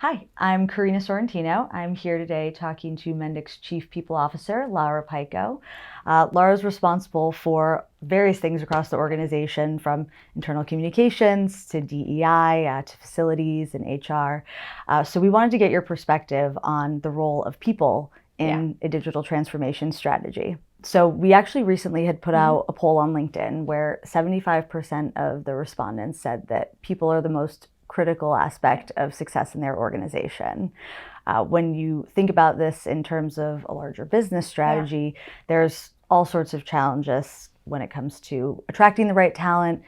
Hi, I'm Karina Sorrentino. I'm here today talking to Mendix Chief People Officer, Lara Pico. Lara's responsible for various things across the organization, from internal communications to DEI to facilities and HR. So we wanted to get your perspective on the role of people in a digital transformation strategy. So we actually recently had put out a poll on LinkedIn where 75% of the respondents said that people are the most critical aspect of success in their organization. When you think about this in terms of a larger business strategy, there's all sorts of challenges when it comes to attracting the right talent,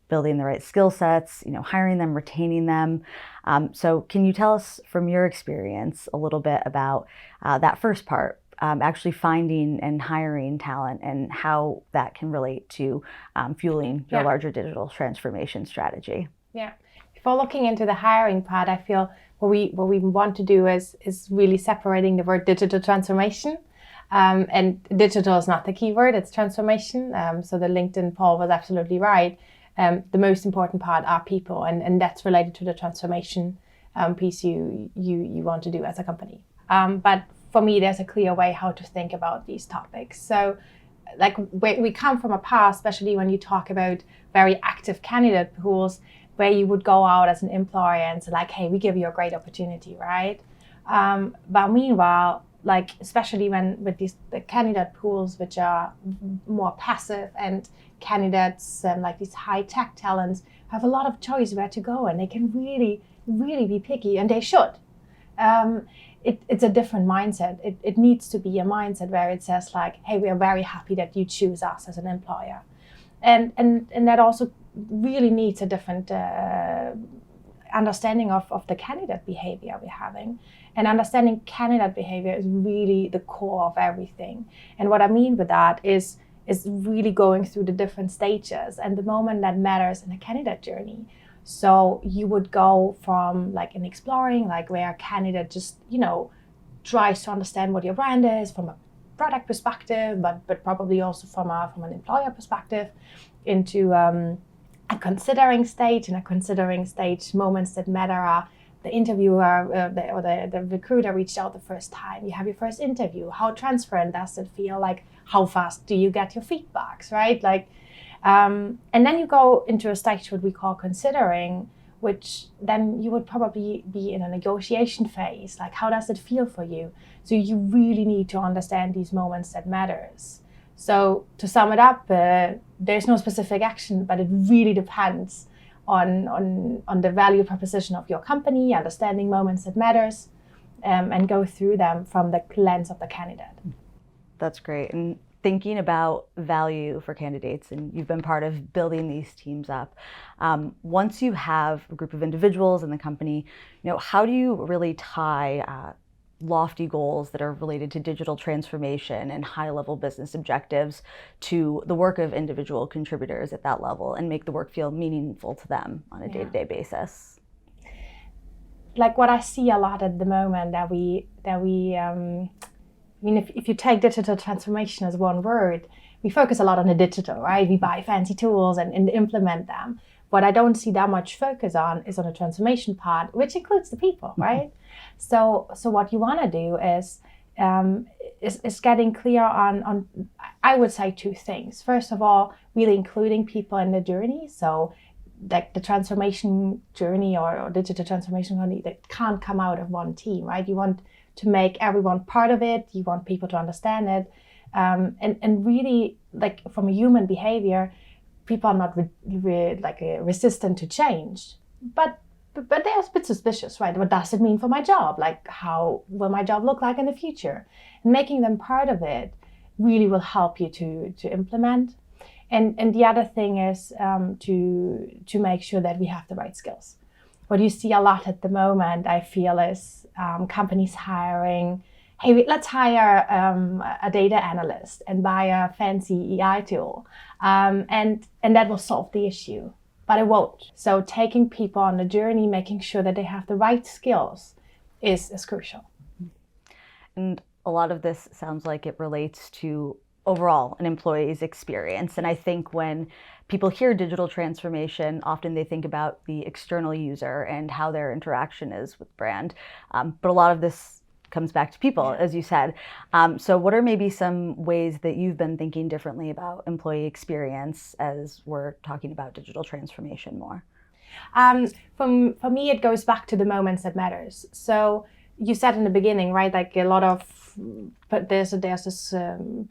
building the right skill sets, hiring them, retaining them. So can you tell us from your experience a little bit about that first part, actually finding and hiring talent and how that can relate to fueling your larger digital transformation strategy? Yeah. Before looking into the hiring part, I feel what we want to do is really separating the word digital transformation. And digital is not the key word, it's transformation. So the LinkedIn poll was absolutely right. The most important part are people, and that's related to the transformation piece you want to do as a company. But for me, there's a clear way how to think about these topics. So like we come from a past, especially when you talk about very active candidate pools, where you would go out as an employer and say like, hey, we give you a great opportunity, right? But meanwhile, like especially when with the candidate pools, which are more passive, and candidates and like these high tech talents have a lot of choice where to go, and they can really, really be picky, and they should. It's a different mindset. It needs to be a mindset where it says like, hey, we are very happy that you choose us as an employer. And that also really needs a different understanding of the candidate behavior we're having. And understanding candidate behavior is really the core of everything. And what I mean with that is really going through the different stages and the moment that matters in a candidate journey. So you would go from like in exploring, like where a candidate just, tries to understand what your brand is from a product perspective, but probably also from an employer perspective, into a considering stage. In a considering stage, moments that matter are the interviewer or the recruiter reached out the first time. You have your first interview. How transparent does it feel? Like, how fast do you get your feedbacks, right? And then you go into a stage what we call considering, which then you would probably be in a negotiation phase. Like, how does it feel for you? So you really need to understand these moments that matters. So to sum it up, there's no specific action, but it really depends on the value proposition of your company, understanding moments that matters, and go through them from the lens of the candidate. That's great. And thinking about value for candidates, and you've been part of building these teams up. Once you have a group of individuals in the company, how do you really tie lofty goals that are related to digital transformation and high-level business objectives to the work of individual contributors at that level and make the work feel meaningful to them on a day-to-day basis? Like what I see a lot at the moment if you take digital transformation as one word, we focus a lot on the digital, right? We buy fancy tools and implement them. What I don't see that much focus on is on the transformation part, which includes the people, right? So what you want to do is getting clear on, I would say, two things. First of all, really including people in the journey. So like the transformation journey or digital transformation journey that can't come out of one team, right? You want to make everyone part of it. You want people to understand it. And really, like from a human behavior, people are not resistant to change, but they're a bit suspicious, right? What does it mean for my job? Like, how will my job look like in the future? And making them part of it really will help you to implement. And the other thing is to make sure that we have the right skills. What you see a lot at the moment, I feel, is companies hiring, hey, let's hire a data analyst and buy a fancy AI tool. And that will solve the issue, but it won't. So taking people on the journey, making sure that they have the right skills is crucial. And a lot of this sounds like it relates to overall an employee's experience. And I think when people hear digital transformation, often they think about the external user and how their interaction is with brand. But a lot of this comes back to people, as you said. So what are maybe some ways that you've been thinking differently about employee experience as we're talking about digital transformation more? For me, it goes back to the moments that matters. So you said in the beginning, right? Like a lot of, but there's this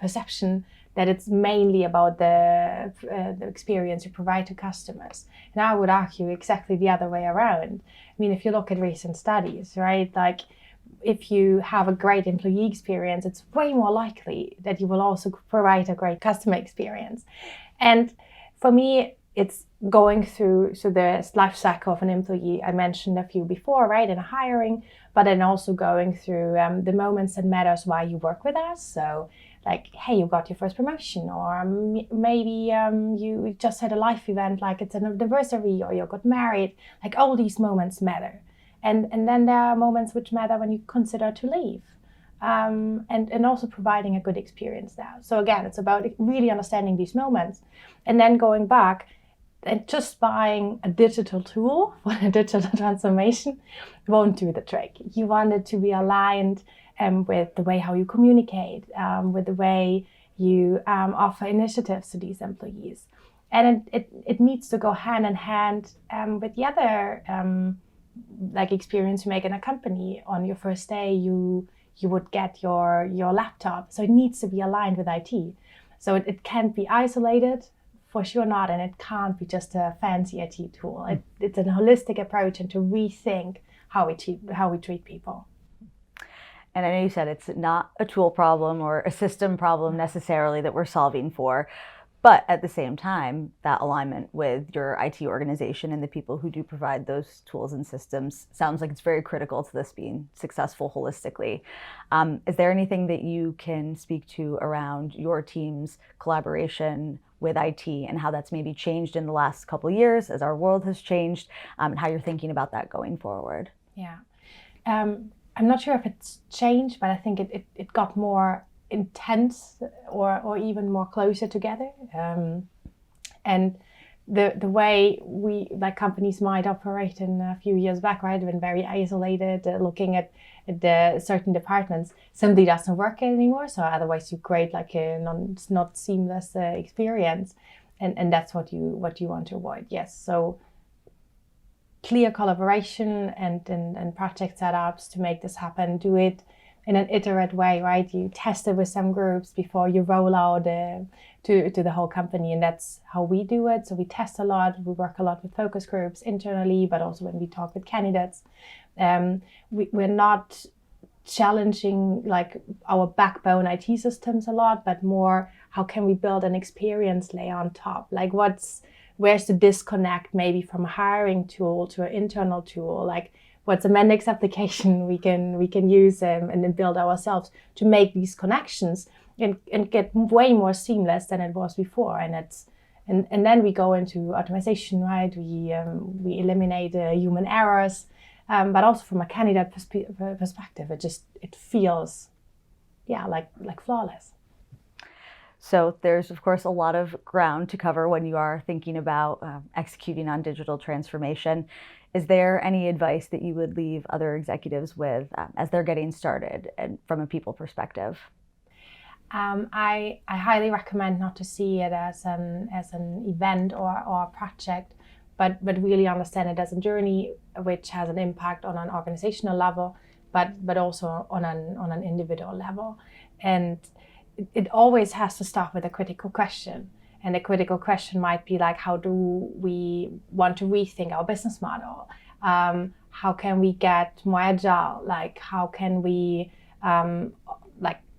perception that it's mainly about the experience you provide to customers. And I would argue exactly the other way around. I mean, if you look at recent studies, right? Like if you have a great employee experience, it's way more likely that you will also provide a great customer experience. And for me, it's going through the life cycle of an employee. I mentioned a few before, right, in hiring, but then also going through the moments that matters why you work with us. So like, hey, you got your first promotion, or maybe you just had a life event, like it's an anniversary, or you got married. Like all these moments matter. And then there are moments which matter when you consider to leave. And also providing a good experience there. So again, it's about really understanding these moments and then going back and just buying a digital tool for a digital transformation won't do the trick. You want it to be aligned with the way how you communicate, with the way you offer initiatives to these employees. And it needs to go hand in hand with the other like experience you make in a company. On your first day, you would get your laptop. So it needs to be aligned with IT. So it can't be isolated, for sure not, and it can't be just a fancy IT tool. It's a holistic approach and to rethink how we treat people. And I know you said it's not a tool problem or a system problem necessarily that we're solving for, but at the same time, that alignment with your IT organization and the people who do provide those tools and systems sounds like it's very critical to this being successful holistically. Is there anything that you can speak to around your team's collaboration with IT and how that's maybe changed in the last couple of years as our world has changed, and how you're thinking about that going forward? Yeah. I'm not sure if it's changed, but I think it got more intense or even more closer together. And the way we, like companies might operate in a few years back, right, been very isolated, looking at the certain departments, simply doesn't work anymore. So otherwise you create like a not seamless experience, and that's what you want to avoid. Yes, so clear collaboration and project setups to make this happen. Do it in an iterative way, right? You test it with some groups before you roll out to the whole company, and that's how we do it. So we test a lot, we work a lot with focus groups internally, but also when we talk with candidates. We're not challenging like our backbone IT systems a lot, but more how can we build an experience layer on top? Like where's the disconnect maybe from a hiring tool to an internal tool? Like what's a Mendix application we can use and then build ourselves to make these connections and get way more seamless than it was before. And then we go into optimization, right? We eliminate human errors, but also from a candidate perspective, it feels, like flawless. So there's, of course, a lot of ground to cover when you are thinking about executing on digital transformation. Is there any advice that you would leave other executives with as they're getting started and from a people perspective? I highly recommend not to see it as an event or a project, but really understand it as a journey which has an impact on an organizational level, but also on an individual level. And it always has to start with a critical question. And the critical question might be like, how do we want to rethink our business model? How can we get more agile? Like, how can we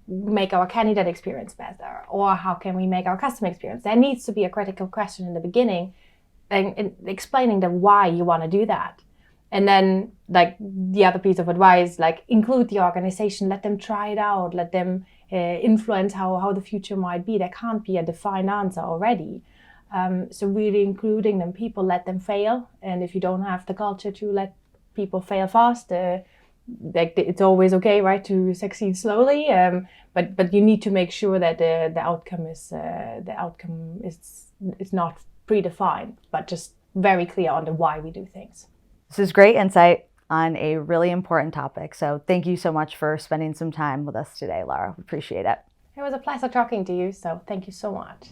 make our candidate experience better? Or how can we make our customer experience? There needs to be a critical question in the beginning and explaining the why you want to do that. And then like the other piece of advice, like include the organization, let them try it out, let them influence how the future might be. There can't be a defined answer already. So really including them, people, let them fail. And if you don't have the culture to let people fail fast, like it's always okay, right, to succeed slowly, but you need to make sure that the outcome is not predefined, but just very clear on the why we do things. This is great insight on a really important topic. So thank you so much for spending some time with us today, Lara. We appreciate it. It was a pleasure talking to you, so thank you so much.